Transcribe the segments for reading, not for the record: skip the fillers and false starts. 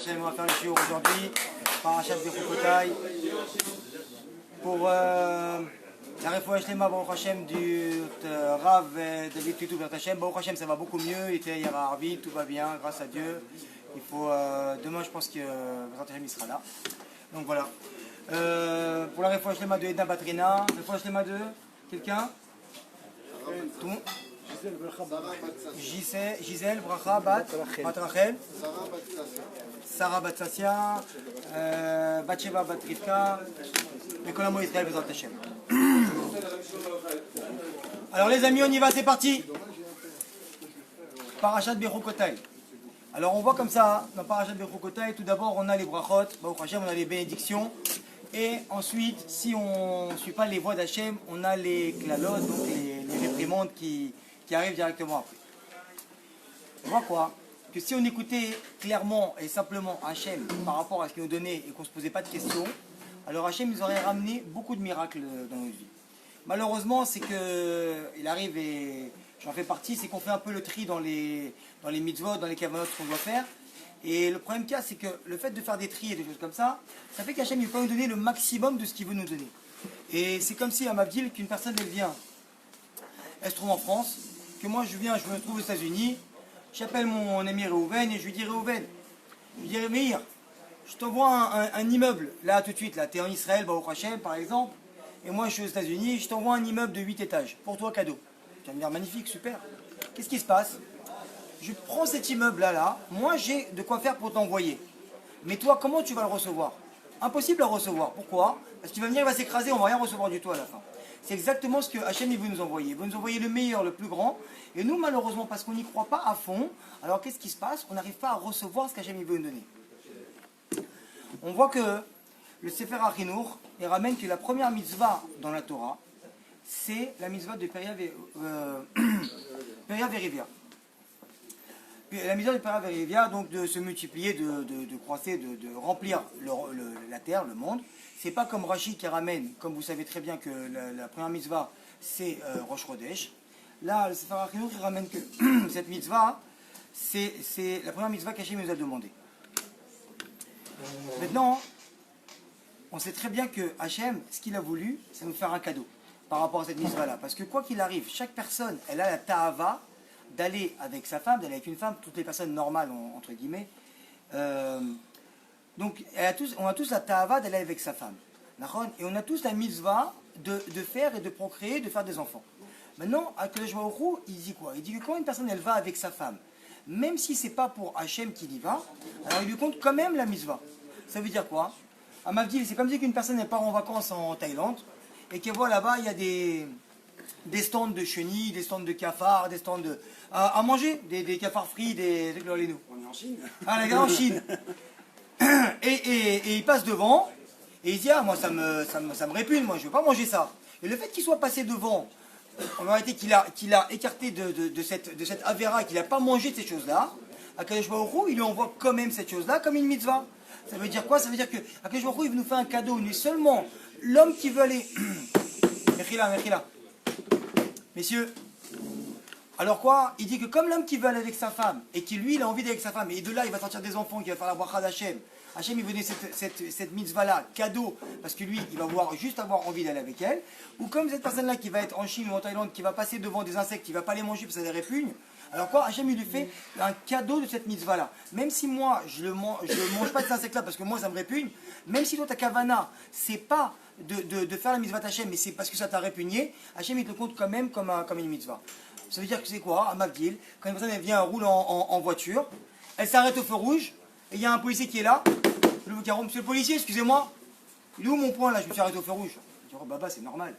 Hashem, on va faire le shiur aujourd'hui, Parashat Bechukotai, pour la réfouach lema Baruch Hashem du Rav David Tutu Baruch Hashem. Baruch Hashem, ça va beaucoup mieux, il était hier à Arvit, tout va bien, grâce à Dieu. Il faut, demain je pense que Baruch Hashem il sera là. Donc voilà. Pour la réfouach lema de Edna Batrina, réfouach lema de quelqu'un? Tout le monde? Gisèle, Bracha, Bat Rachel, Sarah Bat Sassia, Batsheva Bat Rivka, et Kolamo Israël Bezrat Hashem. Alors les amis, on y va, c'est parti. Parashat Bechukotai. Alors on voit comme ça, dans Parashat Bechukotai, tout d'abord on a les brachot, Baruch Hashem, on a les bénédictions, et ensuite, si on ne suit pas les voies d'Hachem, on a les klalot, donc les réprimandes qui arrive directement après. On voit quoi? Que si on écoutait clairement et simplement Hachem par rapport à ce qu'il nous donnait et qu'on ne se posait pas de questions, alors Hachem nous aurait ramené beaucoup de miracles dans notre vie. Malheureusement, c'est que il arrive, et j'en fais partie, c'est qu'on fait un peu le tri dans les mitzvot, dans les kavanot qu'on doit faire. Et le problème qu'il y a, c'est que le fait de faire des tris et des choses comme ça fait qu'Hachem ne peut pas nous donner le maximum de ce qu'il veut nous donner. Et c'est comme si à Mavdil, qu'une personne elle vient, elle se trouve en France, que moi je me trouve aux États-Unis, j'appelle mon ami Reuven et je lui dis Reuven, je lui dis Meir, je t'envoie un immeuble là tout de suite, là tu es en Israël, Baruch Hashem par exemple, et moi je suis aux États-Unis, je t'envoie un immeuble de 8 étages, pour toi cadeau. Tu vas me dire magnifique, super. Qu'est-ce qui se passe? Je prends cet immeuble là, moi j'ai de quoi faire pour t'envoyer. Mais toi, comment tu vas le recevoir? Impossible à recevoir. Pourquoi? Parce qu'il va venir, il va s'écraser, on va rien recevoir du tout à la fin. C'est exactement ce que Hachem veut nous envoyer. Il veut nous envoyer le meilleur, le plus grand. Et nous, malheureusement, parce qu'on n'y croit pas à fond, alors qu'est-ce qui se passe? On n'arrive pas à recevoir ce qu'Hachem veut nous donner. On voit que le Sefer HaChinour, il ramène que la première mitzvah dans la Torah, c'est la mitzvah de Peria Verivia. La mitzvah de Peria Verivia, donc de se multiplier, de croître, de remplir la terre, le monde. C'est pas comme Rashi qui ramène, comme vous savez très bien que la première mitzvah c'est Rosh Chodesh. Là, le Sefer HaChinour qui ramène que cette mitzvah, c'est la première mitzvah qu'Hachem nous a demandé. Maintenant, on sait très bien que Hachem, ce qu'il a voulu, c'est nous faire un cadeau par rapport à cette mitzvah-là. Parce que quoi qu'il arrive, chaque personne, elle a la ta'ava d'aller avec sa femme, d'aller avec une femme, toutes les personnes normales, entre guillemets. Donc, on a tous la ta'ava d'aller avec sa femme. Et on a tous la mitzvah de faire et de procréer, de faire des enfants. Maintenant, Akadosh Baruch Hu, il dit quoi? Il dit que quand une personne, elle va avec sa femme, même si c'est pas pour Hachem qu'il y va, alors il lui compte quand même la mitzvah. Ça veut dire quoi? À Mavdil, c'est comme si qu'une personne, elle part en vacances en Thaïlande, et qu'elle voit là-bas, il y a des stands de chenilles, des stands de cafards, des stands à manger, des cafards frits, On est en Chine. Ah, les gars, en Chine. Et il passe devant, et il dit, ah, moi ça me répugne, moi je veux pas manger ça. Et le fait qu'il soit passé devant, en réalité qu'il a écarté de cette avéra, qu'il n'a pas mangé de ces choses-là, Akadosh Baruch Hu, il lui envoie quand même cette chose-là comme une mitzvah. Ça veut dire quoi? Ça veut dire que Akadosh Baruch Hu, il nous fait un cadeau, il nous seulement l'homme qui veut aller... Mechila. Messieurs, alors quoi? Il dit que comme l'homme qui veut aller avec sa femme, et qui lui, il a envie d'aller avec sa femme, et de là, il va sortir des enfants, qui va faire la bracha d'Hachem. Hachem, il veut donner cette mitzvah-là, cadeau, parce que lui, il va juste avoir envie d'aller avec elle. Ou comme cette personne-là qui va être en Chine ou en Thaïlande, qui va passer devant des insectes, qui ne va pas les manger parce que ça les répugne. Alors quoi? Hachem, il lui fait un cadeau de cette mitzvah-là. Même si moi, je ne mange pas cet insecte-là parce que moi, ça me répugne, même si toi, ta kavana, c'est pas de faire la mitzvah d'Hachem, mais c'est parce que ça t'a répugné, Hachem, il te compte quand même comme une mitzvah. Ça veut dire que c'est quoi? À Mavdil, quand une personne elle vient, elle roule en voiture, elle s'arrête au feu rouge, et il y a un policier qui est là. Monsieur le policier, excusez-moi, il est où mon point là? Je me suis arrêté au feu rouge. Je dis, oh baba, c'est normal.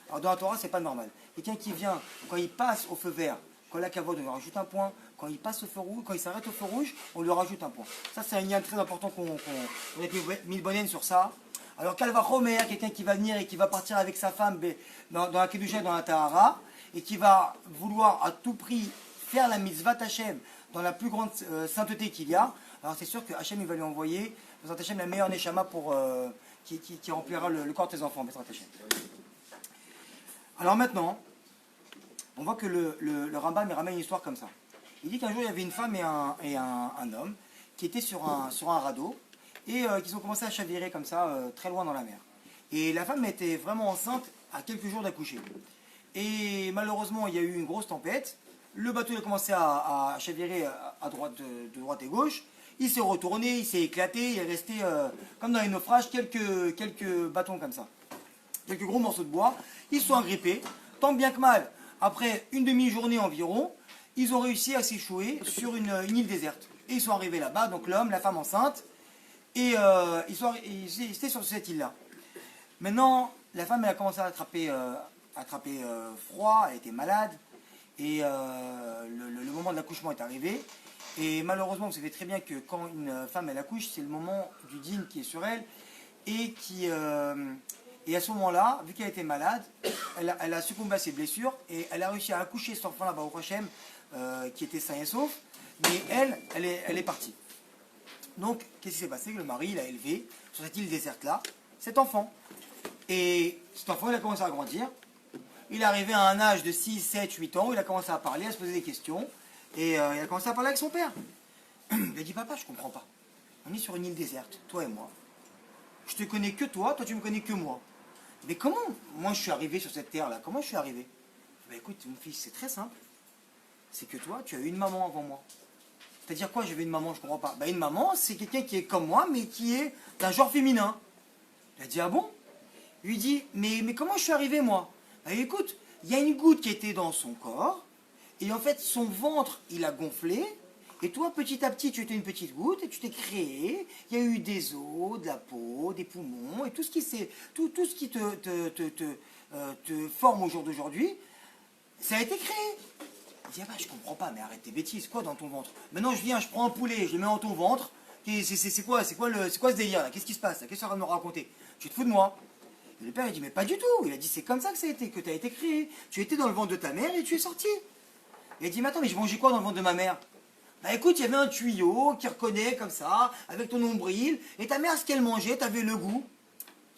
Alors dans la Torah, c'est pas normal. Quelqu'un qui vient, quand il passe au feu vert, quand la kavod, on lui rajoute un point. Quand il passe au feu rouge, quand il s'arrête au feu rouge, on lui rajoute un point. Ça, c'est un lien très important qu'on a mis le bonnet sur ça. Alors, Kalva Chomer, quelqu'un qui va venir et qui va partir avec sa femme dans la Kedusha, dans la Tahara, et qui va vouloir à tout prix faire la mitzvah Hachem dans la plus grande sainteté qu'il y a, alors c'est sûr que Hachem il va lui envoyer Hachem la meilleure neshama qui remplira le corps de tes enfants. Hachem. Alors maintenant, on voit que le Rambam il ramène une histoire comme ça. Il dit qu'un jour il y avait une femme et un homme qui étaient sur un radeau et qu'ils ont commencé à chavirer comme ça, très loin dans la mer. Et la femme était vraiment enceinte à quelques jours d'accoucher. Et malheureusement, il y a eu une grosse tempête. Le bateau a commencé à chavirer à droite, de droite et gauche. Il s'est retourné, il s'est éclaté, il est resté, comme dans les naufrages, quelques bâtons comme ça. Quelques gros morceaux de bois. Ils se sont agrippés. Tant bien que mal, après une demi-journée environ, ils ont réussi à s'échouer sur une île déserte. Et ils sont arrivés là-bas, donc l'homme, la femme enceinte, et ils étaient sur cette île-là. Maintenant, la femme, elle a commencé à attraper froid, elle était malade, et le moment de l'accouchement est arrivé. Et malheureusement, vous savez très bien que quand une femme, elle accouche, c'est le moment du dîn qui est sur elle, et et à ce moment-là, vu qu'elle était malade, elle a succombé à ses blessures, et elle a réussi à accoucher cet enfant là-bas au Hachem, qui était sain et sauf, mais elle est partie. Donc, qu'est-ce qui s'est passé? Le mari, il a élevé, sur cette île déserte-là, cet enfant. Et cet enfant, il a commencé à grandir. Il est arrivé à un âge de 6, 7, 8 ans, où il a commencé à parler, à se poser des questions. Et il a commencé à parler avec son père. Il a dit, papa, je comprends pas. On est sur une île déserte, toi et moi. Je te connais que toi tu me connais que moi. Mais comment moi je suis arrivé sur cette terre-là? Comment je suis arrivé? Ben écoute, mon fils, c'est très simple. C'est que toi, tu as eu une maman avant moi. C'est-à-dire quoi, j'avais une maman, je comprends pas. Ben une maman, c'est quelqu'un qui est comme moi, mais qui est d'un genre féminin. Il a dit, ah bon? Il lui dit, mais comment je suis arrivé moi? Ben écoute, il y a une goutte qui était dans son corps, et en fait, son ventre, il a gonflé, et toi, petit à petit, tu étais une petite goutte, et tu t'es créé, il y a eu des os, de la peau, des poumons, et tout ce qui, tout ce qui te forme au jour d'aujourd'hui, ça a été créé. Il dit, ah bah, je comprends pas, mais arrête tes bêtises, quoi dans ton ventre? Maintenant, je viens, je prends un poulet, je le mets dans ton ventre, c'est quoi ce délire là? Qu'est-ce qui se passe là? Qu'est-ce que tu vas me raconter? Tu te fous de moi? Et le père, il dit, mais pas du tout. Il a dit, c'est comme ça que ça a été, que tu as été créé. Tu étais dans le ventre de ta mère et tu es sorti. Il a dit, mais attends, mais je mangeais quoi dans le ventre de ma mère? Bah écoute, il y avait un tuyau qui reconnaît comme ça, avec ton nombril, et ta mère, ce qu'elle mangeait, t'avais le goût.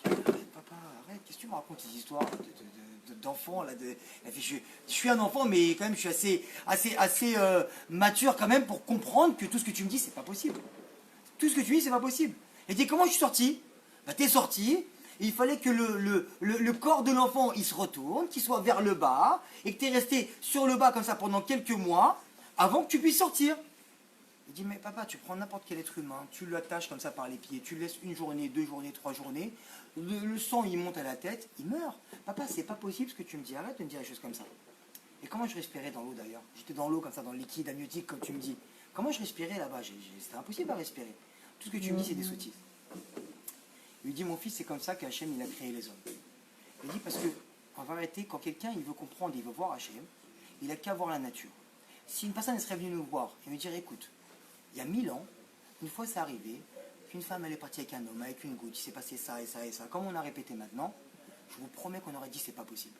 Arrête, papa, arrête, qu'est-ce que tu me racontes ces histoires d'enfants là je suis un enfant, mais quand même, je suis assez mature quand même pour comprendre que tout ce que tu me dis, c'est pas possible. Tout ce que tu dis, c'est pas possible. Il dit, comment je suis sorti? Bah t'es sorti. Il fallait que le corps de l'enfant, il se retourne, qu'il soit vers le bas, et que tu es resté sur le bas comme ça pendant quelques mois, avant que tu puisses sortir. Il dit, mais papa, tu prends n'importe quel être humain, tu l'attaches comme ça par les pieds, tu le laisses une journée, 2 journées, 3 journées, le sang, il monte à la tête, il meurt. Papa, c'est pas possible ce que tu me dis, arrête de me dire des choses comme ça. Et comment je respirais dans l'eau d'ailleurs? J'étais dans l'eau comme ça, dans le liquide amniotique, comme tu me dis. Comment je respirais là-bas? C'était impossible à respirer. Tout ce que tu me dis, c'est des sottises. Il lui dit, mon fils, c'est comme ça qu'Hachem, il a créé les hommes. Il dit, parce que, en vérité, quand quelqu'un, il veut comprendre, il veut voir Hachem, il n'a qu'à voir la nature. Si une personne elle serait venue nous voir et me dire, écoute, il y a 1000 ans, une fois c'est arrivé, qu'une femme, elle est partie avec un homme, avec une goutte, il s'est passé ça et ça et ça, comme on a répété maintenant, je vous promets qu'on aurait dit, c'est pas possible.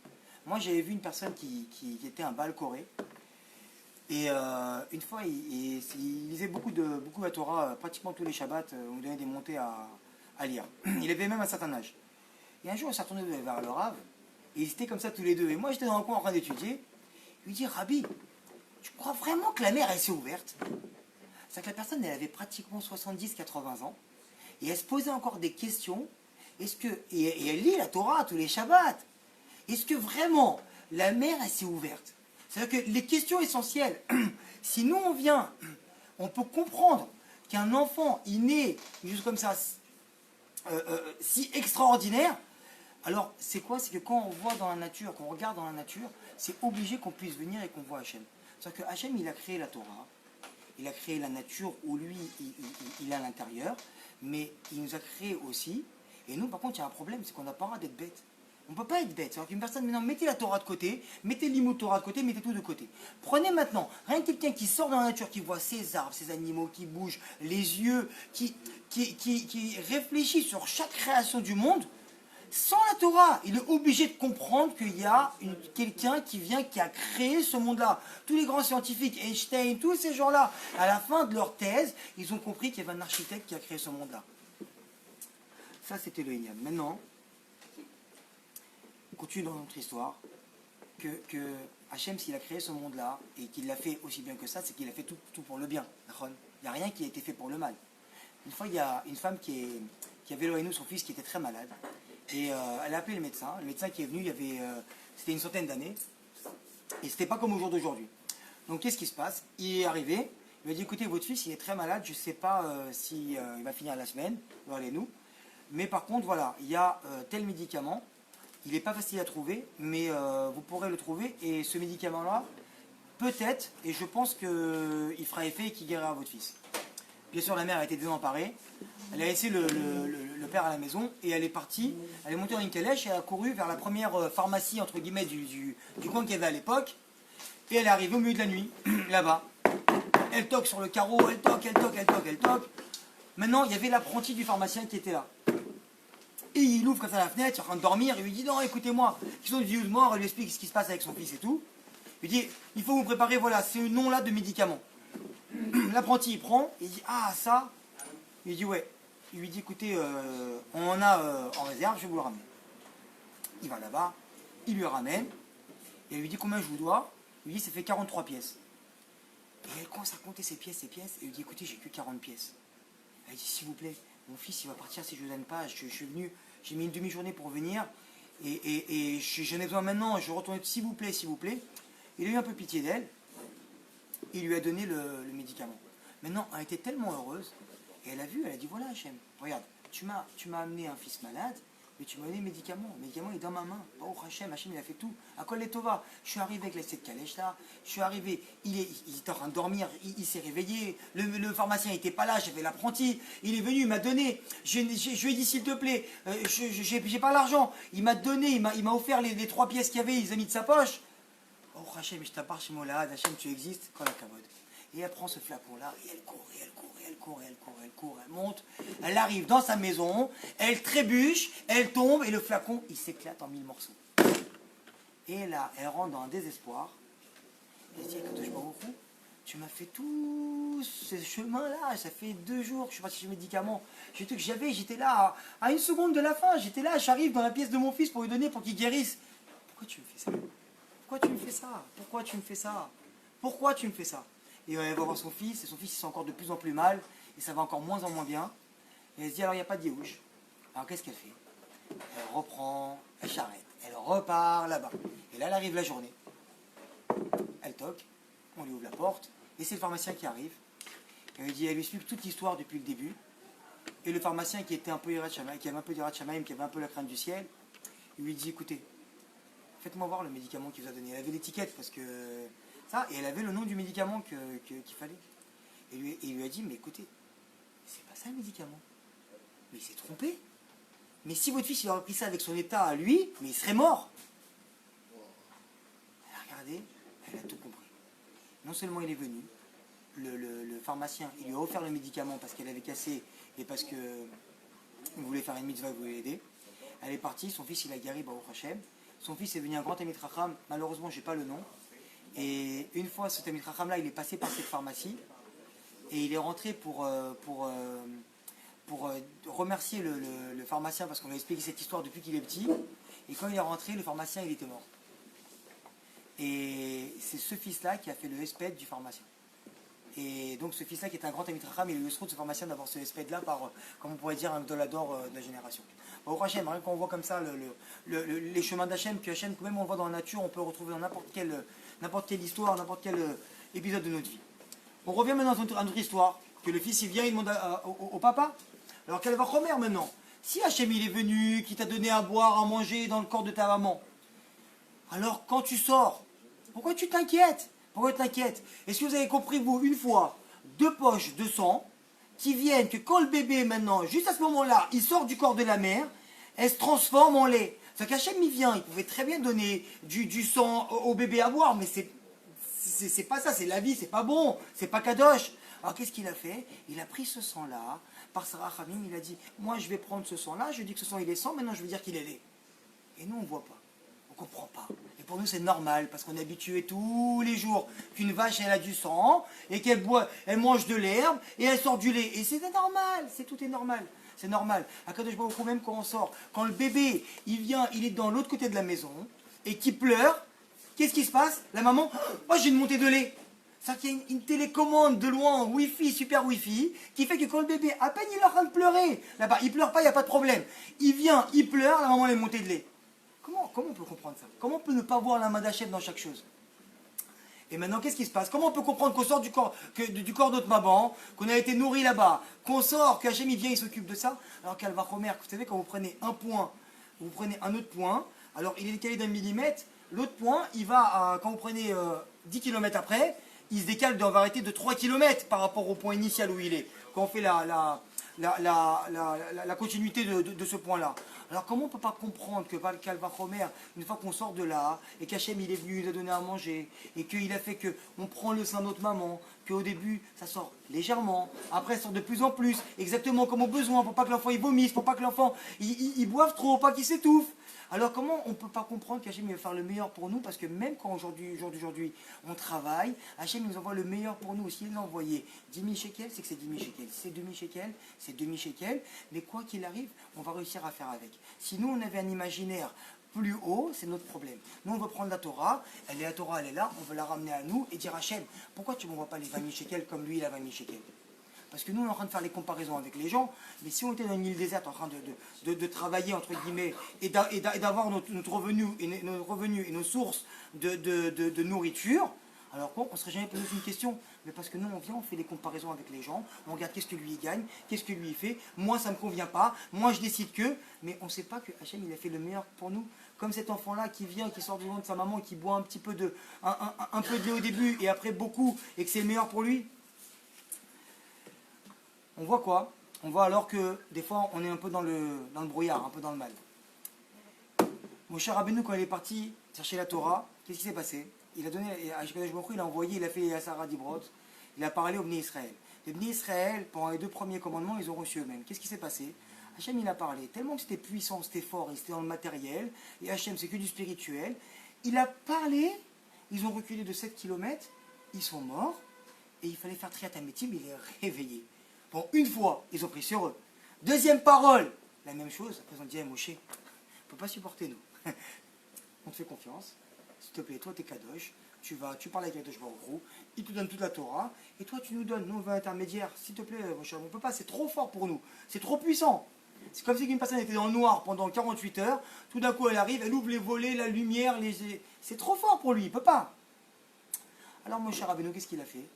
Moi, j'avais vu une personne qui était un Baal Corée, et une fois, il lisait beaucoup à Torah, pratiquement tous les Shabbats, on lui donnait des montées à lire. Il avait même un certain âge. Et un jour, il s'est retourné vers le Rav, et ils étaient comme ça tous les deux. Et moi, j'étais dans le coin en train d'étudier. Il lui dit, Rabbi, tu crois vraiment que la mer, elle s'est ouverte? C'est que la personne, elle avait pratiquement 70-80 ans, et elle se posait encore des questions. Et elle lit la Torah tous les Shabbats. Est-ce que vraiment la mer, elle s'est ouverte? C'est-à-dire que les questions essentielles, si nous on vient, on peut comprendre qu'un enfant, il naît juste comme ça, si extraordinaire, alors c'est quoi? C'est que quand on voit dans la nature, quand on regarde dans la nature, c'est obligé qu'on puisse venir et qu'on voit Hachem. C'est-à-dire que Hachem, il a créé la Torah, il a créé la nature où lui, il est à l'intérieur, mais il nous a créé aussi, et nous par contre, il y a un problème, c'est qu'on n'a pas le droit d'être bête. On ne peut pas être bête. C'est-à-dire qu'une personne, maintenant, mettez la Torah de côté, mettez l'imout Torah de côté, mettez tout de côté. Prenez maintenant, rien que quelqu'un qui sort dans la nature, qui voit ces arbres, ces animaux qui bougent, les yeux, qui réfléchit sur chaque création du monde, sans la Torah, il est obligé de comprendre qu'il y a quelqu'un qui a créé ce monde-là. Tous les grands scientifiques, Einstein, tous ces gens-là, à la fin de leur thèse, ils ont compris qu'il y avait un architecte qui a créé ce monde-là. Ça, c'était le Inyam. Maintenant, on continue dans notre histoire, que Hachem, s'il a créé ce monde-là, et qu'il l'a fait aussi bien que ça, c'est qu'il a fait tout pour le bien. Il n'y a rien qui a été fait pour le mal. Une fois, il y a une femme qui avait éloigné son fils qui était très malade. Et elle a appelé le médecin. Le médecin qui est venu, c'était une centaine d'années. Et c'était pas comme au jour d'aujourd'hui. Donc qu'est-ce qui se passe? Il est arrivé, il lui a dit écoutez, votre fils il est très malade, je ne sais pas si il va finir la semaine, allez-nous. Mais par contre, voilà, il y a tel médicament, il n'est pas facile à trouver, mais vous pourrez le trouver. Et ce médicament-là, peut-être, et je pense qu'il fera effet et qu'il guérira votre fils. Bien sûr, la mère a été désemparée. Elle a laissé le père à la maison et elle est partie. Elle est montée dans une calèche et elle a couru vers la première pharmacie, entre guillemets, du coin qu'il y avait à l'époque. Et elle est arrivée au milieu de la nuit, là-bas. Elle toque sur le carreau, elle toque, elle toque, elle toque, elle toque. Maintenant, il y avait l'apprenti du pharmacien qui était là. Et il ouvre comme ça la fenêtre, il est en train de dormir, il lui dit non, écoutez-moi, qu'ils sont vieux de mort, elle lui explique ce qui se passe avec son fils et tout. Il lui dit, il faut vous préparer, voilà, ce nom-là de médicament. L'apprenti, il prend, il dit, ah, ça. Il dit, ouais. Il lui dit, écoutez, on en a en réserve, je vais vous le ramener. Il va là-bas, il lui ramène, et elle lui dit, combien je vous dois? Il lui dit, ça fait 43 pièces. Et elle commence à compter ses pièces, et il lui dit, écoutez, j'ai que 40 pièces. Elle dit, s'il vous plaît, mon fils, il va partir si je ne donne pas, je suis venu, j'ai mis une demi-journée pour venir, et j'en ai besoin maintenant, je retourne, s'il vous plaît, s'il vous plaît. Il a eu un peu pitié d'elle, il lui a donné le médicament. Maintenant, elle était tellement heureuse, et elle a vu, elle a dit, voilà Hachem, regarde, tu m'as amené un fils malade, mais tu m'as donné le médicament est dans ma main. Oh Hachem, il a fait tout. À Kol Tova, je suis arrivé avec cette calèche là, je suis arrivé, il était en train de dormir, il s'est réveillé, le pharmacien n'était pas là, j'avais l'apprenti, il est venu, il m'a donné, je lui ai dit s'il te plaît, j'ai pas l'argent, il m'a donné, il m'a offert les 3 pièces qu'il y avait, il les a mis de sa poche. Oh Hachem, je t'appartiens chez moi là, Hachem, tu existes, Kol Hakavod. Et elle prend ce flacon-là, et elle court, et elle court, et elle court, et elle court, elle court, elle monte, elle arrive dans sa maison, elle trébuche, elle tombe, et le flacon, il s'éclate en 1000 morceaux. Et là, elle rentre dans un désespoir, elle se dit, Kadosh Baruch Hu, tu m'as fait tout ce chemin-là, ça fait 2 jours que je suis parti chez le médicament, j'étais là, à 1 seconde de la fin, j'étais là, j'arrive dans la pièce de mon fils pour lui donner, pour qu'il guérisse. Pourquoi tu me fais ça? Pourquoi tu me fais ça? Pourquoi tu me fais ça? Pourquoi tu me fais ça? Et elle va voir son fils, et son fils il sent encore de plus en plus mal, et ça va encore moins en moins bien. Et elle se dit, alors il n'y a pas de Yéhouch. Alors qu'est-ce qu'elle fait? Elle reprend, elle s'arrête, elle repart là-bas. Et là, elle arrive la journée. Elle toque, on lui ouvre la porte, et c'est le pharmacien qui arrive. Et elle lui explique toute l'histoire depuis le début. Et le pharmacien qui était un peu Yirat Shamayim, qui avait un peu d'Yirat Shamayim, qui avait un peu la crainte du ciel, il lui dit, écoutez, faites-moi voir le médicament qu'il vous a donné. Elle avait l'étiquette, parce que... ça, et elle avait le nom du médicament qu'il fallait. Et il lui a dit, mais écoutez, c'est pas ça le médicament. Mais il s'est trompé. Mais si votre fils il aurait pris ça avec son état à lui, mais il serait mort. Elle a regardé, elle a tout compris. Non seulement il est venu, le pharmacien, il lui a offert le médicament parce qu'elle avait cassé et parce qu'il voulait faire une mitzvah, il voulait l'aider. Elle est partie, son fils il a guéri, Baruch Hashem. Son fils est devenu un grand Talmid Chacham, malheureusement j'ai pas le nom. Et une fois ce Talmid Chacham là, il est passé par cette pharmacie et il est rentré pour remercier le pharmacien parce qu'on lui a expliqué cette histoire depuis qu'il est petit. Et quand il est rentré, le pharmacien il était mort. Et c'est ce fils-là qui a fait le hesped du pharmacien. Et donc ce fils-là qui est un grand Talmid Chacham, il a eu le srout de ce pharmacien d'avoir ce hesped-là par, comme on pourrait dire, un Gdolador de la génération. Au Hachem, rien qu'on voit comme ça les chemins d'Hachem, que Hachem, même on le voit dans la nature, on peut retrouver dans n'importe quelle histoire, n'importe quel épisode de notre vie. On revient maintenant à notre histoire, que le fils il vient, il demande au papa. Alors quelle va remettre maintenant? Si Hachem il est venu, qui t'a donné à boire, à manger dans le corps de ta maman, alors quand tu sors, pourquoi tu t'inquiètes? Pourquoi tu t'inquiètes? Est-ce que vous avez compris, vous, une fois, 2 poches de sang, qui viennent que quand le bébé maintenant, juste à ce moment-là, il sort du corps de la mère, elle se transforme en lait. C'est qu'Hachem il vient, il pouvait très bien donner du sang au bébé à boire, mais c'est pas ça, c'est la vie, c'est pas bon, c'est pas kadosh. Alors qu'est-ce qu'il a fait? Il a pris ce sang-là, par Sarah Khamim, il a dit, moi je vais prendre ce sang-là, je dis que ce sang il est sang, maintenant je veux dire qu'il est lait. Et nous on voit pas, on comprend pas. Et pour nous c'est normal, parce qu'on est habitué tous les jours qu'une vache elle a du sang, et qu'elle boit, elle mange de l'herbe, et elle sort du lait. Et c'est normal, tout est normal. C'est normal. À Kadosh Baruch Hu, même quand on sort, quand le bébé, il vient, il est dans l'autre côté de la maison, et qu'il pleure, qu'est-ce qui se passe? La maman, oh j'ai une montée de lait. Ça qu'il y a une télécommande de loin, Wi-Fi, super Wi-Fi, qui fait que quand le bébé, à peine il est en train de pleurer, là-bas, il pleure pas, il n'y a pas de problème. Il vient, il pleure, la maman elle est montée de lait. Comment on peut comprendre ça? Comment on peut ne pas voir la main d'Hachem dans chaque chose? Et maintenant, qu'est-ce qui se passe? Comment on peut comprendre qu'on sort du corps, du corps de notre maman, qu'on a été nourri là-bas, qu'on sort, qu'Hachem il vient, il s'occupe de ça, alors qu'Al Vachomer, vous savez, quand vous prenez un point, vous prenez un autre point, alors il est décalé d'un millimètre, l'autre point, il va, quand vous prenez 10 km après, il se décale en vérité de 3 km par rapport au point initial où il est, quand on fait la continuité de ce point-là. Alors comment on ne peut pas comprendre que Val Vachomer, une fois qu'on sort de là, et qu'Hachem il est venu, il a donné à manger, et qu'il a fait qu'on prend le sein de notre maman, qu'au début ça sort légèrement, après ça sort de plus en plus, exactement comme au besoin, pour pas que l'enfant il vomisse, pour pas que l'enfant il boive trop, pas qu'il s'étouffe. Alors comment on ne peut pas comprendre qu'Hachem va faire le meilleur pour nous? Parce que même quand aujourd'hui on travaille, Hachem nous envoie le meilleur pour nous. S'il nous a envoyé 10 000 shekels, c'est que c'est 10 000 shekels. Si c'est 2 000 shekels, c'est 2 000 shekels. Mais quoi qu'il arrive, on va réussir à faire avec. Si nous on avait un imaginaire plus haut, c'est notre problème. Nous on veut prendre la Torah, la Torah elle est là, on veut la ramener à nous et dire Hachem, pourquoi tu ne m'envoies pas les 20 000 shekels comme lui il a 20 000 shekels? Parce que nous, on est en train de faire les comparaisons avec les gens, mais si on était dans une île déserte en train de travailler, entre guillemets, et d'avoir notre revenu et nos sources de nourriture, alors quoi, on ne serait jamais posé une question. Mais parce que nous, on vient, on fait des comparaisons avec les gens, on regarde qu'est-ce que lui il gagne, qu'est-ce que lui il fait, moi ça ne me convient pas, moi je décide que, mais on ne sait pas que Hachem il a fait le meilleur pour nous. Comme cet enfant-là qui vient, qui sort du ventre de sa maman, qui boit un petit peu un peu de lait au début, et après beaucoup, et que c'est le meilleur pour lui. On voit quoi? On voit alors que des fois on est un peu dans le brouillard, un peu dans le mal. Mon cher Rabbeinu, quand il est parti chercher la Torah, qu'est-ce qui s'est passé? Il a donné à Shekadosh Baruch Hu, il a envoyé, il a fait à Sarah Dibrot, il a parlé au Bnei Israël. Les Bnei Israël, pendant les 2 premiers commandements, ils ont reçu eux-mêmes. Qu'est-ce qui s'est passé? Hachem il a parlé, tellement que c'était puissant, c'était fort, et c'était dans le matériel, et Hachem c'est que du spirituel. Il a parlé, ils ont reculé de 7 km, ils sont morts, et il fallait faire Triat HaMetim, il est réveillé. Bon, une fois, ils ont pris sur eux. Deuxième parole, la même chose. Après, ils ont dit, Moshe, on ne peut pas supporter nous. On te fait confiance. S'il te plaît, toi, t'es Kadosh. Tu parles avec Kadosh Baruch Hu. Il te donne toute la Torah. Et toi, tu nous donnes. Nous, on veut un intermédiaire. S'il te plaît, Moshe, on ne peut pas. C'est trop fort pour nous. C'est trop puissant. C'est comme si une personne était dans le noir pendant 48 heures. Tout d'un coup, elle arrive, elle ouvre les volets, la lumière. C'est trop fort pour lui. Il ne peut pas. Alors, mon cher Rabbeinu, qu'est-ce qu'il a fait?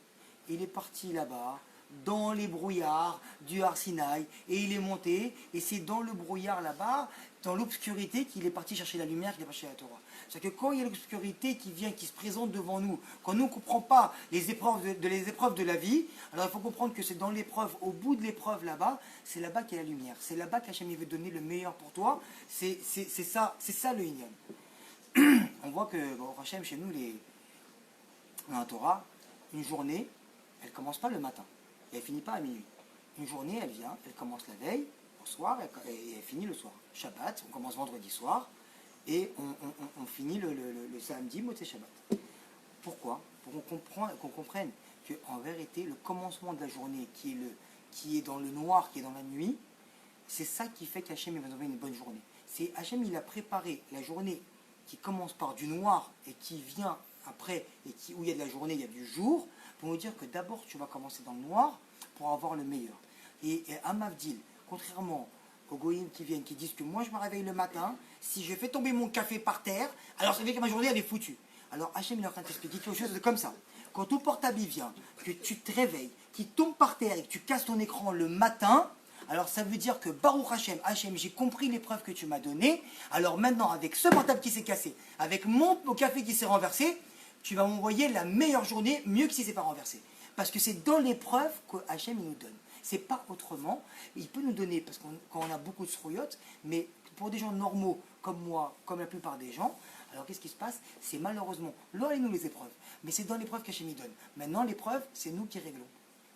Il est parti là-bas, dans les brouillards du Har Sinaï, et il est monté, et c'est dans le brouillard là-bas, dans l'obscurité, qu'il est parti chercher la lumière, qu'il est parti chercher la Torah. C'est-à-dire que quand il y a l'obscurité qui vient, qui se présente devant nous, quand nous ne comprenons pas les épreuves de la vie, alors il faut comprendre que c'est dans l'épreuve, au bout de l'épreuve là-bas, c'est là-bas qu'il y a la lumière. C'est là-bas qu'Hachem veut donner le meilleur pour toi. C'est ça le Inyan. On voit que, bon, Hachem, chez nous, dans la Torah, une journée, elle ne commence pas le matin. Et elle ne finit pas à minuit. Une journée, elle vient, elle commence la veille, au soir, et elle finit le soir. Shabbat, on commence vendredi soir, et on finit le samedi, Motzei Shabbat. Pourquoi? Pour qu'on comprenne qu'en vérité, le commencement de la journée, qui est dans le noir, qui est dans la nuit, c'est ça qui fait qu'Hachem va nous envoyer une bonne journée. C'est Hachem, il a préparé la journée qui commence par du noir, et qui vient après, et où il y a de la journée, il y a du jour, pour nous dire que d'abord tu vas commencer dans le noir pour avoir le meilleur. Et à Mavdil, contrairement aux goïms qui viennent, qui disent que moi je me réveille le matin, si je fais tomber mon café par terre, alors ça veut dire que ma journée elle est foutue. Alors Hachem il est en train de t'expliquer quelque chose comme ça. Quand ton portable vient, que tu te réveilles, qu'il tombe par terre et que tu casses ton écran le matin, alors ça veut dire que Baruch Hachem, j'ai compris l'épreuve que tu m'as donnée, alors maintenant avec ce portable qui s'est cassé, avec mon café qui s'est renversé, tu vas m'envoyer la meilleure journée, mieux que si c'est pas renversé. Parce que c'est dans l'épreuve que Hachem il nous donne. C'est pas autrement. Il peut nous donner, parce quand on a beaucoup de srouillottes, mais pour des gens normaux, comme moi, comme la plupart des gens, alors qu'est-ce qui se passe? C'est malheureusement, là et nous les épreuves. Mais c'est dans l'épreuve qu'Hachem il donne. Maintenant, l'épreuve, c'est nous qui réglons.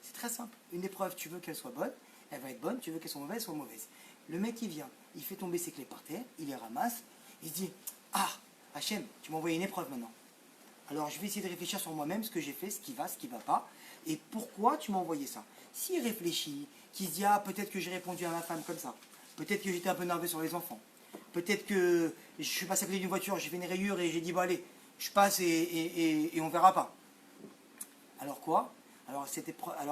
C'est très simple. Une épreuve, tu veux qu'elle soit bonne, elle va être bonne. Tu veux qu'elle soit mauvaise. Le mec, il vient, il fait tomber ses clés par terre, il les ramasse, il se dit, ah, Hachem, tu m'as envoyé une épreuve maintenant. Alors je vais essayer de réfléchir sur moi-même, ce que j'ai fait, ce qui va pas, et pourquoi tu m'as envoyé ça. S'il réfléchit, qu'il se dit, ah, peut-être que j'ai répondu à ma femme comme ça, peut-être que j'étais un peu nerveux sur les enfants, peut-être que je suis passé à côté d'une voiture, j'ai fait une rayure et j'ai dit, bon allez, je passe et on verra pas. Alors quoi? Alors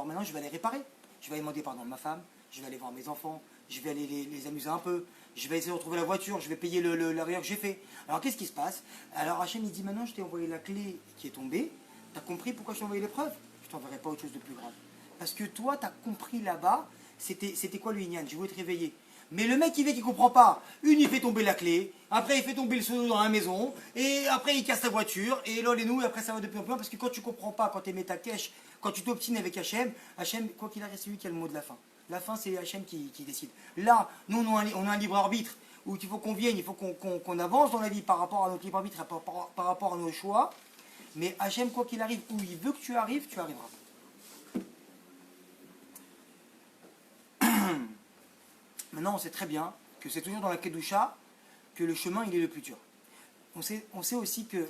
maintenant, je vais aller réparer. Je vais aller demander pardon à ma femme, je vais aller voir mes enfants, je vais aller les amuser un peu, je vais essayer de retrouver la voiture, je vais payer l'arrière que j'ai fait. Alors qu'est-ce qui se passe? Alors Hachem il dit maintenant je t'ai envoyé la clé qui est tombée, tu as compris pourquoi je t'ai envoyé l'épreuve? Je t'enverrai pas autre chose de plus grave. Parce que toi tu as compris là-bas, c'était quoi le Inyan? Je voulais te réveiller. Mais le mec il comprend pas. Il fait tomber la clé, après il fait tomber le seau dans la maison, et après il casse la voiture, et là les nouilles, après ça va de plus en plus loin, parce que quand tu comprends pas, quand tu mets ta cache, quand tu t'obstines avec Hachem, quoi qu'il arrive, c'est lui qui a le mot de la fin. La fin, c'est Hachem qui décide. Là, nous, on a un libre arbitre où il faut qu'on vienne, il faut qu'on avance dans la vie par rapport à notre libre arbitre, par rapport à nos choix. Mais Hachem, quoi qu'il arrive, où il veut que tu arriveras. Maintenant, on sait très bien que c'est toujours dans la Kedusha que le chemin, il est le plus dur. On sait aussi que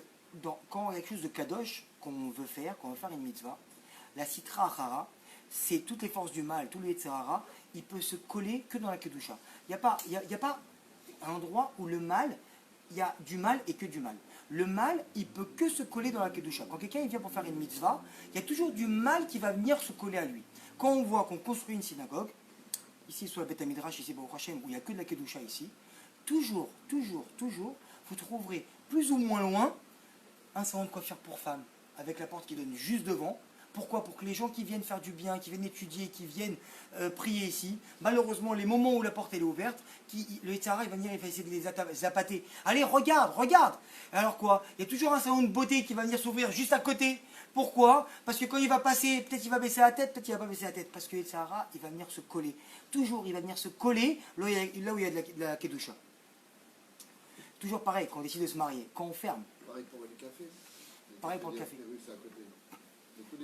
quand il y a quelque chose de Kadosh qu'on veut faire une mitzvah, la Sitra Achara, c'est toutes les forces du mal, tous les Yetzirara, il peut se coller que dans la Kedusha. Il n'y a pas un endroit où le mal, il y a du mal et que du mal. Le mal, il peut que se coller dans la Kedusha. Quand quelqu'un vient pour faire une mitzvah, il y a toujours du mal qui va venir se coller à lui. Quand on voit qu'on construit une synagogue, ici sur la Beth Midrash, ici Baruch Hashem, où il n'y a que de la Kedusha ici, toujours, vous trouverez plus ou moins loin un salon de coiffure pour femmes, avec la porte qui donne juste devant. Pourquoi? Pour que les gens qui viennent faire du bien, qui viennent étudier, qui viennent prier ici, malheureusement, les moments où la porte elle est ouverte, le Yitzhara il va venir, il va essayer de les appâter. Allez, regarde. Alors quoi? Il y a toujours un salon de beauté qui va venir s'ouvrir juste à côté. Pourquoi? Parce que quand il va passer, peut-être il va baisser la tête, peut-être qu'il va pas baisser la tête. Parce que le Yitzhara, il va venir se coller. Toujours, il va venir se coller là où il y a de la Kedusha. Toujours pareil, quand on décide de se marier, quand on ferme. Pareil pour le café. Pareil pour le café.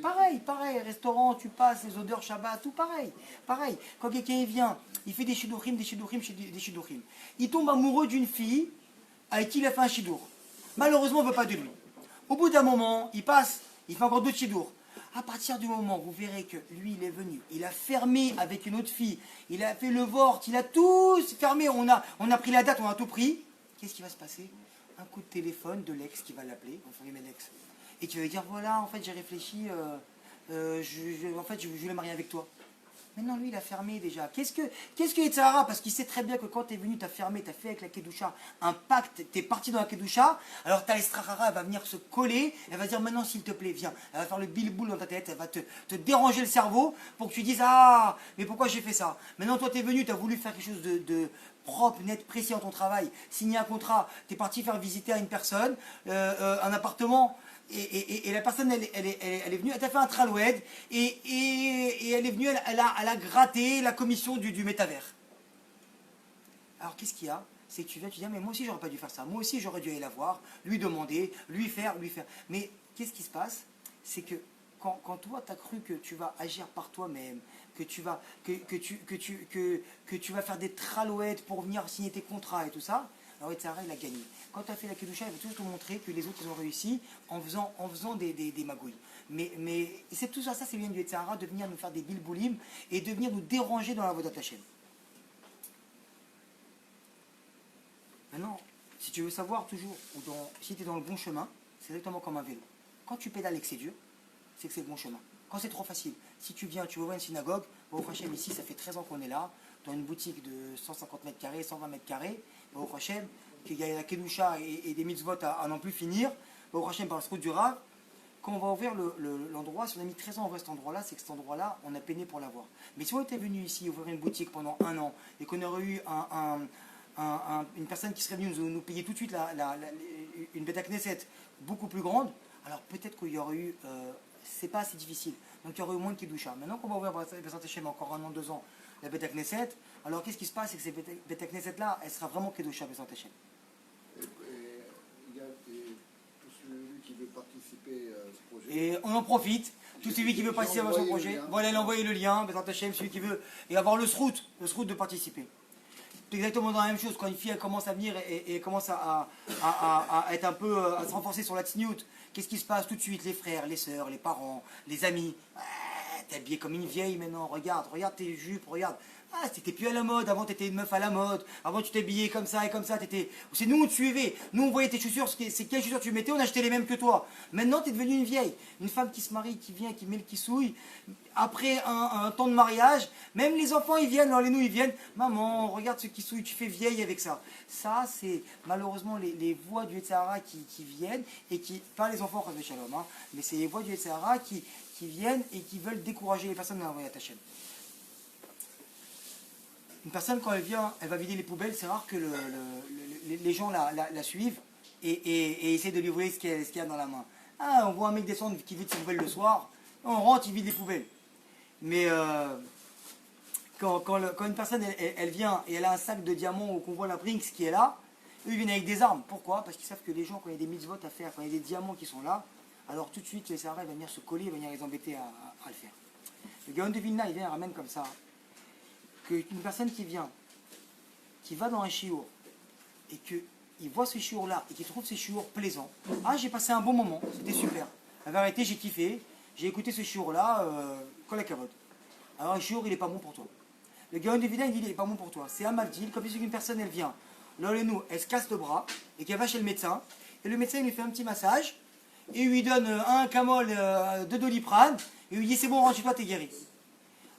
Pareil. Pareil, restaurant, tu passes, les odeurs Shabbat, tout pareil. Quand quelqu'un vient, il fait des shidduchim. Il tombe amoureux d'une fille avec qui il a fait un shidduch. Malheureusement, on ne veut pas de lui. Au bout d'un moment, il fait encore d'autres shidduchs. À partir du moment où vous verrez que lui, il est venu, il a fermé avec une autre fille, il a fait le vort, il a tout fermé, on a pris la date, on a tout pris, qu'est-ce qui va se passer? Un coup de téléphone de l'ex qui va l'appeler, enfin l'ex. Et tu vas lui dire, voilà, en fait, j'ai réfléchi, en fait, je voulais marier avec toi. Maintenant, lui, il a fermé déjà. Qu'est-ce que Yetzirara? Parce qu'il sait très bien que quand tu es venu, tu as fermé, tu as fait avec la Kedusha un pacte, tu es parti dans la Kedusha, alors ta Estrachara, elle va venir se coller, elle va dire, maintenant, s'il te plaît, viens. Elle va faire le bilboul dans ta tête, elle va te déranger le cerveau pour que tu dises, ah, mais pourquoi j'ai fait ça? Maintenant, toi, tu es venu, tu as voulu faire quelque chose de propre, net, précis dans ton travail, signer un contrat, tu es parti faire visiter à une personne un appartement. Et la personne, elle est venue, elle t'a fait un traloued, et elle est venue, elle a gratté la commission du métavers. Alors qu'est-ce qu'il y a? C'est que tu viens, tu dis, ah, mais moi aussi j'aurais pas dû faire ça, moi aussi j'aurais dû aller la voir, lui demander, lui faire. Mais qu'est-ce qui se passe? C'est que quand toi tu as cru que tu vas agir par toi-même, que tu vas faire des tralouettes pour venir signer tes contrats et tout ça, alors Yetzirara, il a gagné. Quand tu as fait la Kedusha, il va toujours te montrer que les autres ils ont réussi en faisant des magouilles. Mais c'est tout ça, c'est bien du Yetzirara, de venir nous faire des bilboulim et de venir nous déranger dans la voie d'Hachem. Maintenant, si tu veux savoir toujours, si tu es dans le bon chemin, c'est exactement comme un vélo. Quand tu pédales et que c'est dur, c'est que c'est le bon chemin. Quand c'est trop facile, si tu viens, tu vas voir une synagogue, au Hachem, ici, ça fait 13 ans qu'on est là, dans une boutique de 150 mètres carrés, 120 mètres carrés, au Hachem, qu'il y a la Kedusha et des mitzvot à n'en plus finir, au Hachem, par la route du Rav, quand on va ouvrir l'endroit, si on a mis 13 ans à ouvrir cet endroit-là, c'est que cet endroit-là, on a peiné pour l'avoir. Mais si on était venu ici ouvrir une boutique pendant 1 an, et qu'on aurait eu une personne qui serait venue nous payer tout de suite une Beth Knesset beaucoup plus grande, alors peut-être qu'il y aurait eu, c'est pas assez difficile, donc il y aurait eu moins de Kedusha. Maintenant qu'on va ouvrir Bezrat Hashem encore 1 an, 2 ans, la Beth Knesset, alors qu'est-ce qui se passe? C'est que cette Beth Knesset-là, elle sera vraiment Kedusha Bezrat Hashem. Il y a tout celui qui veut participer à ce projet. Et on en profite, tout celui qui veut participer à ce projet, voilà, il a envoyé le lien, Bezrat Hashem, celui qui veut, et avoir le srout de participer. C'est exactement dans la même chose, quand une fille elle commence à venir et commence à être un peu, à se renforcer sur la tsniout, qu'est-ce qui se passe tout de suite? Les frères, les sœurs, les parents, les amis, t'es habillée comme une vieille maintenant, regarde tes jupes, regarde, Ah, c'était plus à la mode. Avant, t'étais une meuf à la mode. Avant, tu t'habillais comme ça et comme ça. C'est nous, on te suivait. Nous, on voyait tes chaussures. C'est quelles chaussures tu mettais. On achetait les mêmes que toi. Maintenant, t'es devenue une vieille. Une femme qui se marie, qui vient, qui met le kissouille. Après un temps de mariage, même les enfants, ils viennent. Alors, les nous, ils viennent. Maman, regarde ce kissouille. Tu fais vieille avec ça. Ça, c'est malheureusement les voix du Yetzirah qui viennent. Et qui, pas les enfants, de Shalom, hein, mais c'est les voix du Yetzirah qui viennent et qui veulent décourager les personnes dans la voie Hashem. Une personne, quand elle vient, elle va vider les poubelles, c'est rare que les gens la suivent et essaient de lui voler ce qu'il y a dans la main. Ah, on voit un mec descendre qui vide ses poubelles le soir, on rentre, il vide les poubelles. Mais quand une personne, elle vient et elle a un sac de diamants ou qu'on voit la Brinks qui est là, eux, ils viennent avec des armes. Pourquoi? Parce qu'ils savent que les gens, quand il y a des mitzvot à faire, quand il y a des diamants qui sont là, alors tout de suite, les Sarah, ils vont venir se coller, ils vont venir les embêter à le faire. Le Gaon de Vilna, il vient, il ramène comme ça. Qu'une personne qui vient, qui va dans un chiour, et qu'il voit ce chiour-là, et qu'il trouve ce chiour plaisant. Ah, j'ai passé un bon moment, c'était super. La vérité, j'ai kiffé, j'ai écouté ce chiour-là, comme la carotte. Alors, le chiour, il n'est pas bon pour toi. Le Gaon de Vilna, il dit, il n'est pas bon pour toi. C'est un mavdil, comme si une personne, elle vient, là, nous, elle se casse le bras, et qu'elle va chez le médecin, et le médecin, il lui fait un petit massage, et il lui donne un camol, 2 doliprane, et il lui dit, c'est bon, rentre-toi, t'es guéri.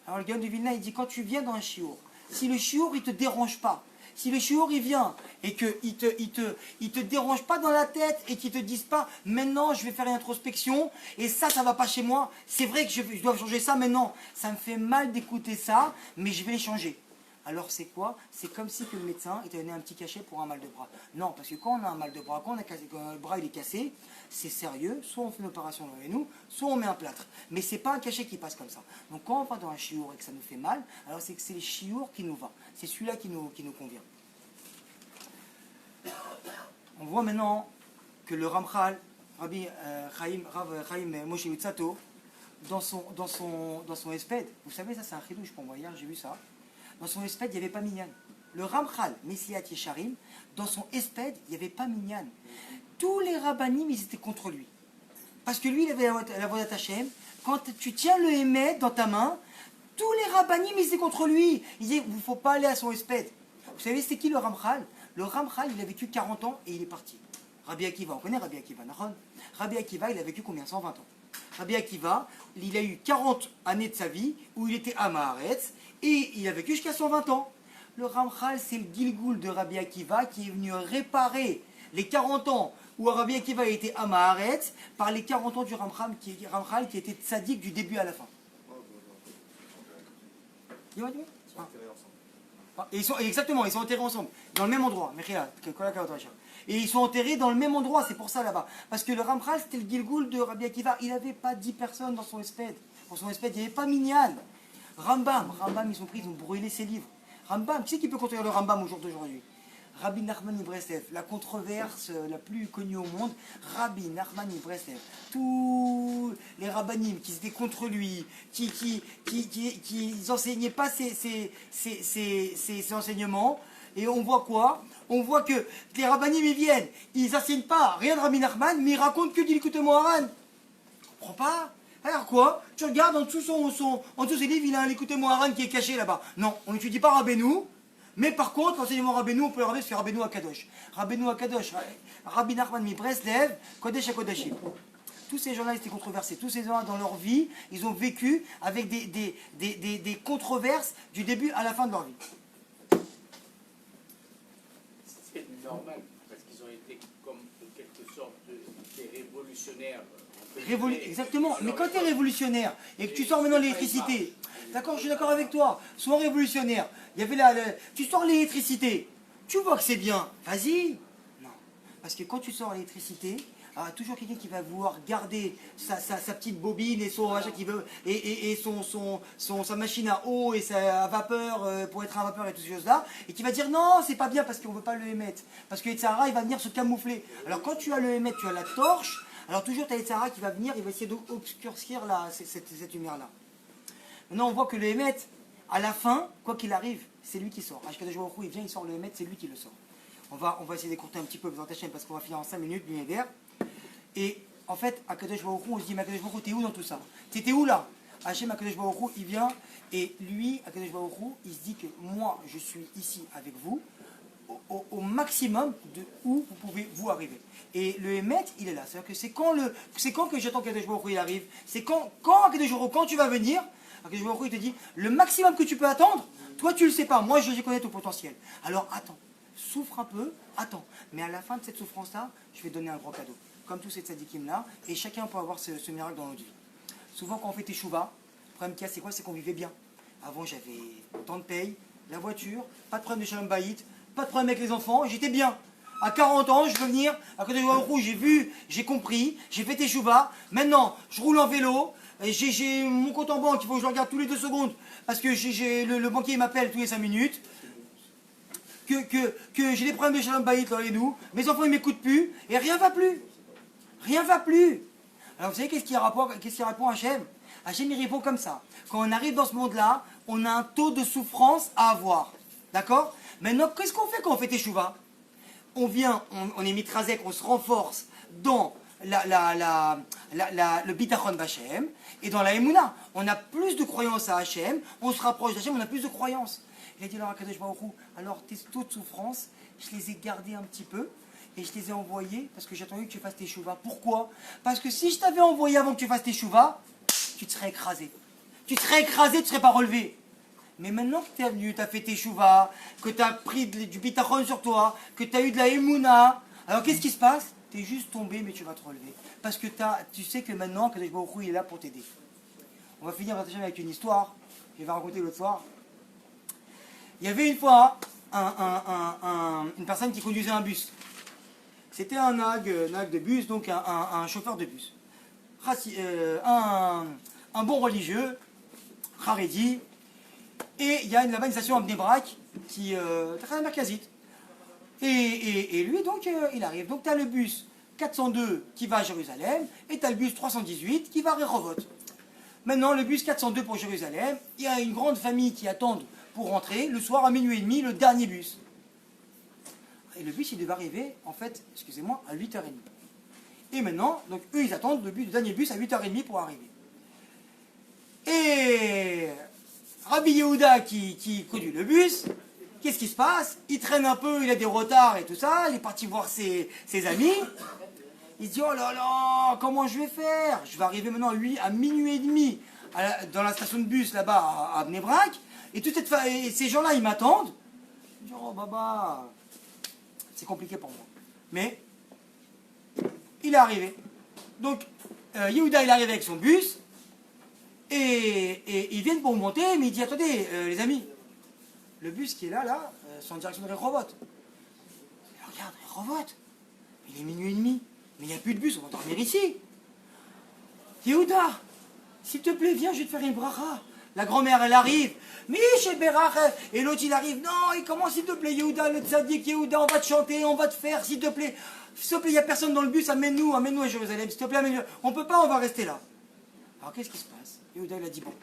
Alors le Gaon de Vilna, il dit, quand tu viens dans un chiour, si le chiour, il ne te dérange pas, si le chiour, il vient, et qu'il te dérange pas dans la tête, et qu'il ne te dise pas, maintenant, je vais faire une introspection, et ça ne va pas chez moi, c'est vrai que je dois changer ça, mais non, ça me fait mal d'écouter ça, mais je vais les changer. Alors c'est quoi? C'est comme si que le médecin il t'a donné un petit cachet pour un mal de bras. Non, parce que quand on a un mal de bras, quand le bras il est cassé, c'est sérieux, soit on fait une opération dans les nous, soit on met un plâtre. Mais c'est pas un cachet qui passe comme ça. Donc quand on va dans un chiour et que ça nous fait mal, alors c'est que c'est le chiour qui nous va. C'est celui-là qui nous convient. On voit maintenant que le Ramchal, Rabbi Chaim Moshe Luzzatto, dans son espède, vous savez ça c'est un chidouche pour moi, hier j'ai vu ça. Dans son espède, il n'y avait pas Minyan. Le Ramchal, Messiat Yesharim, dans son espède, il n'y avait pas Minyan. Tous les rabbanim, ils étaient contre lui. Parce que lui, il avait la voix d'Hachem. Quand tu tiens le Hémet dans ta main, tous les rabbanim, ils étaient contre lui. Ils disaient, il ne faut pas aller à son espède. Vous savez, c'était qui le Ramchal? Le Ramchal, il a vécu 40 ans et il est parti. Rabbi Akiva, on connaît Rabbi Akiva, Nahon. Rabbi Akiva, il a vécu combien? 120 ans. Rabbi Akiva, il a eu 40 années de sa vie où il était à Maharetz et il a vécu jusqu'à 120 ans. Le Ramchal, c'est le Gilgoul de Rabbi Akiva qui est venu réparer les 40 ans où Rabbi Akiva a été à Maharetz par les 40 ans du Ramchal qui était tzaddik du début à la fin. Et exactement, ils sont enterrés ensemble, dans le même endroit. Et ils sont enterrés dans le même endroit, c'est pour ça là-bas. Parce que le Ramchal, c'était le Gilgoul de Rabbi Akiva. Il n'avait pas 10 personnes dans son espède. Dans son espède, il n'y avait pas Minyan. Rambam, ils ont pris, ils ont brûlé ses livres. Rambam, qui c'est qui peut contredire le Rambam au jour d'aujourd'hui? Rabbi Nachman Ibreslev, la controverse la plus connue au monde. Rabbi Nachman Ibreslev, tous les rabbanim qui étaient contre lui, qui n'enseignaient pas ses enseignements. Et on voit quoi? On voit que les rabbanim ils viennent, ils n'enseignent pas rien de Rabbi Nachman, mais ils racontent que du Likutei Moharan. On comprend pas? Alors quoi? Tu regardes en dessous en dessous ses livres, il a un Likutei Moharan qui est caché là-bas. Non, on n'étudie pas Rabbeinu, mais par contre, l'enseignement Rabbeinu, on peut le remettre sur Rabbeinu Akadosh. Rabbeinu Akadosh, Rabbi Nachman Ibreslev, Kodesh HaKodashim. Tous ces gens-là étaient controversés. Tous ces gens-là, dans leur vie, ils ont vécu avec des controverses du début à la fin de leur vie. C'est normal, parce qu'ils ont été comme en quelque sorte des révolutionnaires. Exactement, mais quand tu es révolutionnaire et que tu sors maintenant l'électricité, d'accord, je suis d'accord avec toi, sois révolutionnaire, il y avait tu sors l'électricité, tu vois que c'est bien, vas-y. Non, parce que quand tu sors l'électricité, toujours quelqu'un qui va vouloir garder sa petite bobine et son machin qui veut et sa machine à eau et sa vapeur pour être un vapeur et toutes ces choses là et qui va dire non c'est pas bien parce qu'on veut pas le émettre parce que Yetzirah il va venir se camoufler. Alors quand tu as le émettre, tu as la torche, alors toujours tu as Yetzirah qui va venir, il va essayer d'obscurcir cette lumière là. Maintenant on voit que le émettre à la fin, quoi qu'il arrive, c'est lui qui sort. Ashkadosh Baruch Hu, il vient, il sort le émettre, c'est lui qui le sort. On va essayer d'écourter un petit peu parce qu'on va finir en 5 minutes l'univers. Et en fait, à Kadosh Baruch Hu, on se dit, mais Kadosh Baruch Hu, t'es où dans tout ça? T'étais où là? Hachem Akadosh Baruch Hu, il vient et lui, Akadosh Baruch Hu, il se dit que moi, je suis ici avec vous au maximum de où vous pouvez vous arriver. Et le Hémet, il est là. C'est-à-dire que c'est quand que j'attends qu'Akadosh Baruch Hu il arrive. C'est quand Akadosh Baruch Hu, quand tu vas venir, Akadosh Baruch Hu, il te dit le maximum que tu peux attendre. Toi, tu le sais pas. Moi, je connais ton potentiel. Alors, attends. Souffre un peu. Attends. Mais à la fin de cette souffrance-là, je vais te donner un gros cadeau. Comme tous ces tzadikim-là. Et chacun peut avoir ce miracle dans notre vie. Souvent, quand on fait teshuva, le problème qu'il y a, c'est quoi? C'est qu'on vivait bien. Avant, j'avais autant de paye, la voiture, pas de problème de shalom bayit, pas de problème avec les enfants. J'étais bien. À 40 ans, je veux venir. À côté de Baruch, j'ai vu, j'ai compris, j'ai fait teshuva. Maintenant, je roule en vélo. J'ai mon compte en banque, il faut que je le regarde tous les 2 secondes. Parce que le banquier m'appelle tous les 5 minutes. Que j'ai des problèmes de shalom bayit dans les nous. Mes enfants, ils m'écoutent plus. Et rien va plus. Rien va plus. Alors vous savez qu'est-ce qu'il répond Hachem? Hachem il répond comme ça. Quand on arrive dans ce monde-là, on a un taux de souffrance à avoir. D'accord? Maintenant, qu'est-ce qu'on fait quand on fait teshuva? On vient, on est mitrazek, on se renforce dans le bitachon d'Hachem et dans la emuna. On a plus de croyance à Hachem, on se rapproche d'Hachem, on a plus de croyance. Il a dit alors à Kadosh Baruch Hu, alors tes taux de souffrance, je les ai gardés un petit peu. Et je les ai envoyés parce que j'attendais que tu fasses tes chouvas. Pourquoi? Parce que si je t'avais envoyé avant que tu fasses tes chouvas, tu te serais écrasé. Tu serais écrasé, tu ne serais pas relevé. Mais maintenant que tu es venu, tu as fait tes chouvas, que tu as pris du bitachon sur toi, que tu as eu de la émouna, alors qu'est-ce qui se passe? Tu es juste tombé, mais tu vas te relever. Parce que tu sais que maintenant, Kadosh Baruch Hu, il est là pour t'aider. On va finir avec une histoire. Je vais raconter l'autre soir. Il y avait une fois une personne qui conduisait un bus. C'était un nag de bus, donc un chauffeur de bus. Un bon religieux, Haredi. Et il y a là-bas une station à Bnei Brak qui est très merkazite. Et lui, donc, il arrive. Donc, tu as le bus 402 qui va à Jérusalem et tu as le bus 318 qui va à Rehovot. Maintenant, le bus 402 pour Jérusalem, il y a une grande famille qui attend pour rentrer le soir à minuit et demi, le dernier bus. Et le bus, il devait arriver, en fait, excusez-moi, à 8h30. Et maintenant, donc eux, ils attendent le dernier bus à 8h30 pour arriver. Et Rabbi Yehuda qui conduit le bus, qu'est-ce qui se passe? Il traîne un peu, il a des retards et tout ça, il est parti voir ses amis. Il se dit, oh là là, comment je vais faire? Je vais arriver maintenant à minuit et demi dans la station de bus là-bas à Bnei Brak, et ces gens-là, ils m'attendent. Je dis, oh baba, c'est compliqué pour moi. Mais, il est arrivé. Donc, Yehuda, il arrive avec son bus, et ils viennent pour monter, mais il dit, attendez, les amis, le bus qui est là, c'est en direction de Rehovot. Regarde, Rehovot, il est minuit et demi, mais il n'y a plus de bus, on va dormir ici. Yehuda, s'il te plaît, viens, je vais te faire une bracha. La grand-mère, elle arrive. Mais chez Berach, et l'autre, il arrive. Non, il commence, s'il te plaît, Yehuda, le tzaddik, Yehuda, on va te chanter, on va te faire, s'il te plaît. S'il te plaît, il n'y a personne dans le bus, amène-nous à Jérusalem, s'il te plaît, amène-nous. On ne peut pas, on va rester là. Alors, qu'est-ce qui se passe? Yehuda, il a dit, bon,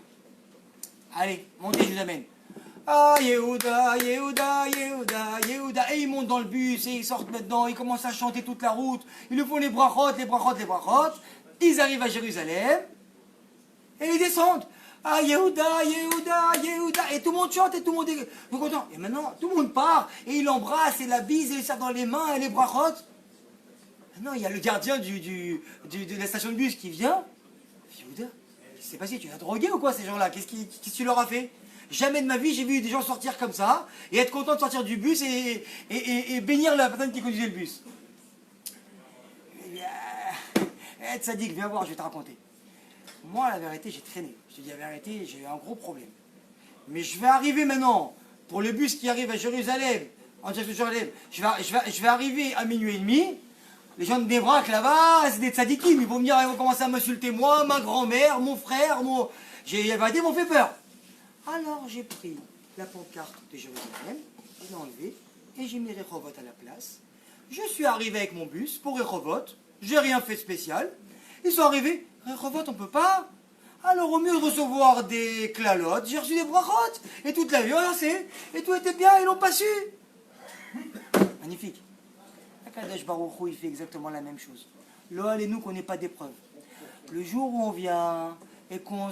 allez, montez, je vous amène. Ah, Yehuda, Yehuda, Yehuda, Yehuda. Et ils montent dans le bus, et ils sortent maintenant, ils commencent à chanter toute la route. Ils nous font les brachot, les brachot, les brachot. Ils arrivent à Jérusalem, et ils descendent. Ah, Yehuda, Yehuda, Yehuda. Et tout le monde chante et tout le monde est content. Et maintenant, tout le monde part. Et il embrasse et la bise et il serre dans les mains et les brachot. Maintenant, il y a le gardien de la station de bus qui vient. Yehuda, qu'est-ce qui s'est passé? Tu l'as drogué ou quoi ces gens-là? Qu'est-ce que tu leur as fait? Jamais de ma vie j'ai vu des gens sortir comme ça et être content de sortir du bus et bénir la personne qui conduisait le bus. Tzadik, viens voir, je vais te raconter. Moi, la vérité, j'ai traîné. Je te dis la vérité, j'ai eu un gros problème. Mais je vais arriver maintenant, pour le bus qui arrive à Jérusalem, en direction de Jérusalem, je vais arriver à minuit et demi. Les gens de Bnei Brak là-bas, c'est des tzadikim, ils vont venir, ils vont commencer à m'insulter, moi, ma grand-mère, mon frère, la vérité, m'ont fait peur. Alors, j'ai pris la pancarte de Jérusalem, je l'ai enlevée, et j'ai mis Rehovot à la place. Je suis arrivé avec mon bus pour Rehovot, j'ai rien fait de spécial. Ils sont arrivés, Rehovot, on peut pas. Alors, au mieux de recevoir des clalotes, j'ai reçu des brachot. Et toute la vie, on lancé. Et tout était bien, ils l'ont pas su. Magnifique. Akadosh Baruch Hu, il fait exactement la même chose. L'Oal et nous, qu'on n'ait pas d'épreuve. Le jour où on vient, et qu'on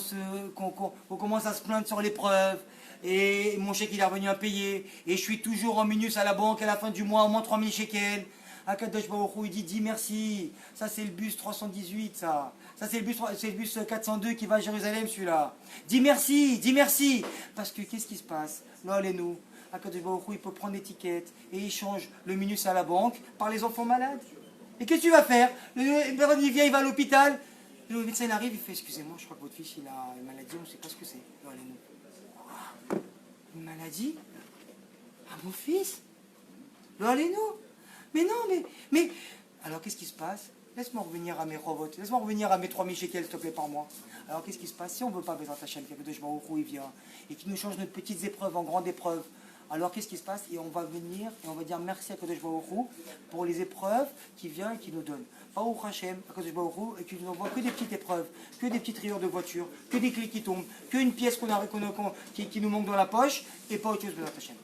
commence à se plaindre sur l'épreuve, et mon chèque il est revenu à payer, et je suis toujours en minus à la banque à la fin du mois, au moins 3000 shekels. Akadosh Baruch Hu, il dit dis merci. Ça c'est le bus 318, ça. Ça c'est le bus 402 qui va à Jérusalem, celui-là. Dis merci. Parce que qu'est-ce qui se passe? Là, allez-nous. Akadosh Baruch Hu, il peut prendre l'étiquette et il change le minus à la banque par les enfants malades. Et qu'est-ce que tu vas faire? Le personne il vient, il va à l'hôpital. Le médecin il arrive, il fait excusez-moi, je crois que votre fils il a une maladie, on ne sait pas ce que c'est. Là, allez-nous. Une maladie? Ah, mon fils? Là, allez-nous. Mais non, mais... Alors, qu'est-ce qui se passe? Laisse-moi revenir à mes robots. Laisse-moi revenir à mes 3000 shekels, s'il te plaît, par mois. Alors, qu'est-ce qui se passe? Si on ne veut pas Bezrat Hashem, qu'Akadosh Baruch Hu, il vient, et qu'il nous change nos petites épreuves en grandes épreuves, alors, qu'est-ce qui se passe? Et on va venir, et on va dire merci à Akadosh Baruch Hu pour les épreuves qu'il vient et qu'il nous donne. Baruch Hashem, Akadosh Baruch Hu, et qu'il nous envoie que des petites épreuves, que des petites rayures de voiture, que des clés qui tombent, qu'une pièce qui nous manque dans la poche, et pas autre chose, Bezrat Hashem.